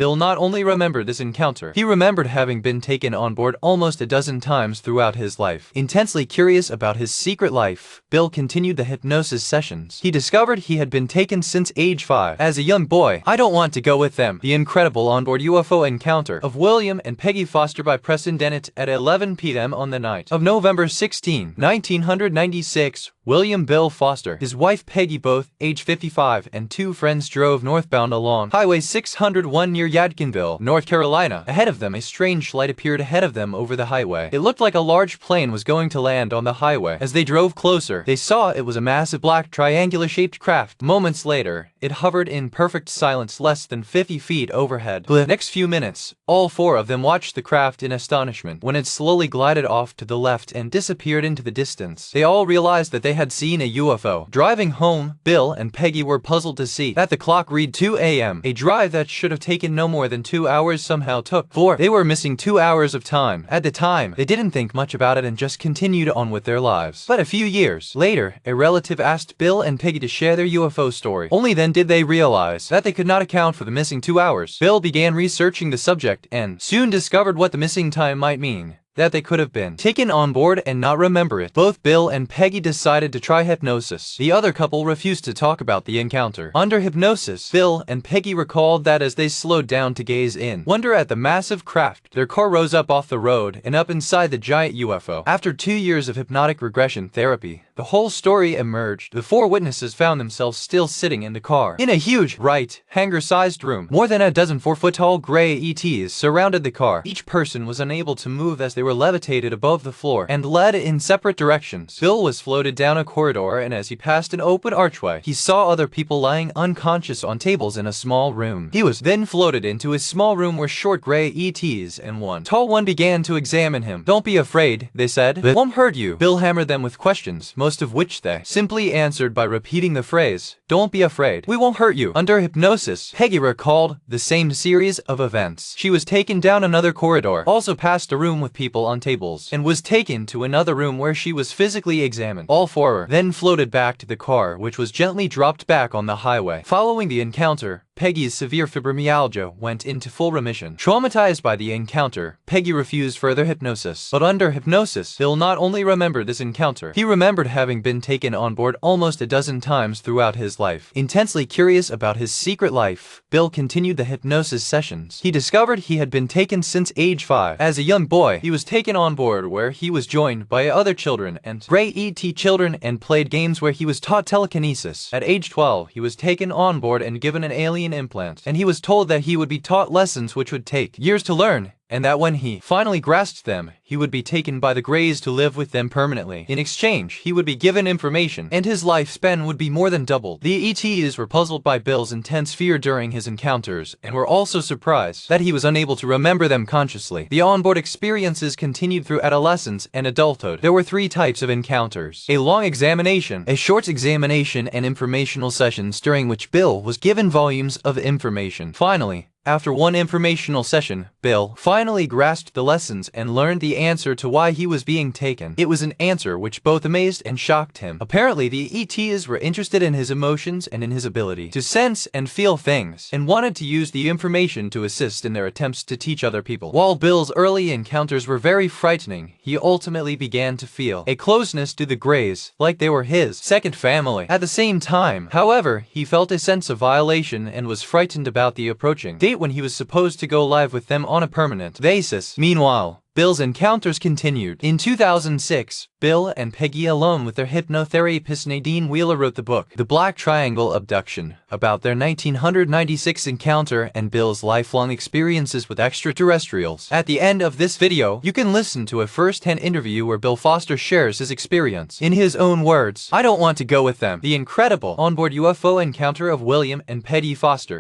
Bill not only remembered this encounter, he remembered having been taken on board almost a dozen times throughout his life. Intensely curious about his secret life, Bill continued the hypnosis sessions. He discovered he had been taken since age 5. As a young boy, I don't want to go with them. The incredible onboard UFO encounter of William and Peggy Foster by Preston Dennett at 11 p.m. on the night of November 16, 1996. William Bill Foster, his wife Peggy, both age 55, and 2 friends drove northbound along Highway 601 near Yadkinville, North Carolina. Ahead of them, a strange light appeared ahead of them over the highway. It looked like a large plane was going to land on the highway. As they drove closer, they saw it was a massive black triangular-shaped craft. Moments later, it hovered in perfect silence less than 50 feet overhead. The next few minutes, all 4 of them watched the craft in astonishment. When it slowly glided off to the left and disappeared into the distance, they all realized that they had seen a UFO. Driving home, Bill and Peggy were puzzled to see that the clock read 2 a.m. A drive that should have taken no more than 2 hours somehow took 4. They were missing 2 hours of time. At the time, they didn't think much about it and just continued on with their lives. But a few years later, a relative asked Bill and Peggy to share their UFO story. Only then did they realize that they could not account for the missing 2 hours. Bill began researching the subject and soon discovered what the missing time might mean. That they could have been taken on board and not remember it. Both Bill and Peggy decided to try hypnosis. The other couple refused to talk about the encounter. Under hypnosis, Bill and Peggy recalled that as they slowed down to gaze in wonder at the massive craft, their car rose up off the road and up inside the giant UFO. After 2 years of hypnotic regression therapy, the whole story emerged. The 4 witnesses found themselves still sitting in the car. In a huge, bright, hangar-sized room, more than a dozen 4-foot-tall gray ETs surrounded the car. Each person was unable to move as they were levitated above the floor and led in separate directions. Bill was floated down a corridor, and as he passed an open archway, he saw other people lying unconscious on tables in a small room. He was then floated into a small room where short gray ETs and one tall one began to examine him. "Don't be afraid," they said. "It won't hurt you." Bill hammered them with questions, most of which they simply answered by repeating the phrase, "Don't be afraid. We won't hurt you." Under hypnosis, Peggy recalled the same series of events. She was taken down another corridor, also past a room with people on tables, and was taken to another room where she was physically examined. All 4 then floated back to the car, which was gently dropped back on the highway. Following the encounter, Peggy's severe fibromyalgia went into full remission. Traumatized by the encounter, Peggy refused further hypnosis. But under hypnosis, Bill not only remembered this encounter, he remembered having been taken on board almost a dozen times throughout his life. Intensely curious about his secret life, Bill continued the hypnosis sessions. He discovered he had been taken since age 5. As a young boy, he was taken on board where he was joined by other children and gray ET children and played games where he was taught telekinesis. At age 12, he was taken on board and given an alien implant, and he was told that he would be taught lessons which would take years to learn, and that when he finally grasped them, he would be taken by the Greys to live with them permanently. In exchange, he would be given information, and his lifespan would be more than doubled. The ETs were puzzled by Bill's intense fear during his encounters, and were also surprised that he was unable to remember them consciously. The onboard experiences continued through adolescence and adulthood. There were 3 types of encounters: a long examination, a short examination, and informational sessions during which Bill was given volumes of information. Finally, after one informational session, Bill finally grasped the lessons and learned the answer to why he was being taken. It was an answer which both amazed and shocked him. Apparently, the ETs were interested in his emotions and in his ability to sense and feel things, and wanted to use the information to assist in their attempts to teach other people. While Bill's early encounters were very frightening, he ultimately began to feel a closeness to the Greys, like they were his second family. At the same time, however, he felt a sense of violation and was frightened about the approaching date when he was supposed to go live with them on a permanent basis. Meanwhile, Bill's encounters continued. In 2006, Bill and Peggy, alone with their hypnotherapist Nadine Wheeler, wrote the book, The Black Triangle Abduction, about their 1996 encounter and Bill's lifelong experiences with extraterrestrials. At the end of this video, you can listen to a first-hand interview where Bill Foster shares his experience. In his own words, "I don't want to go with them. The incredible onboard UFO encounter of William and Peggy Foster."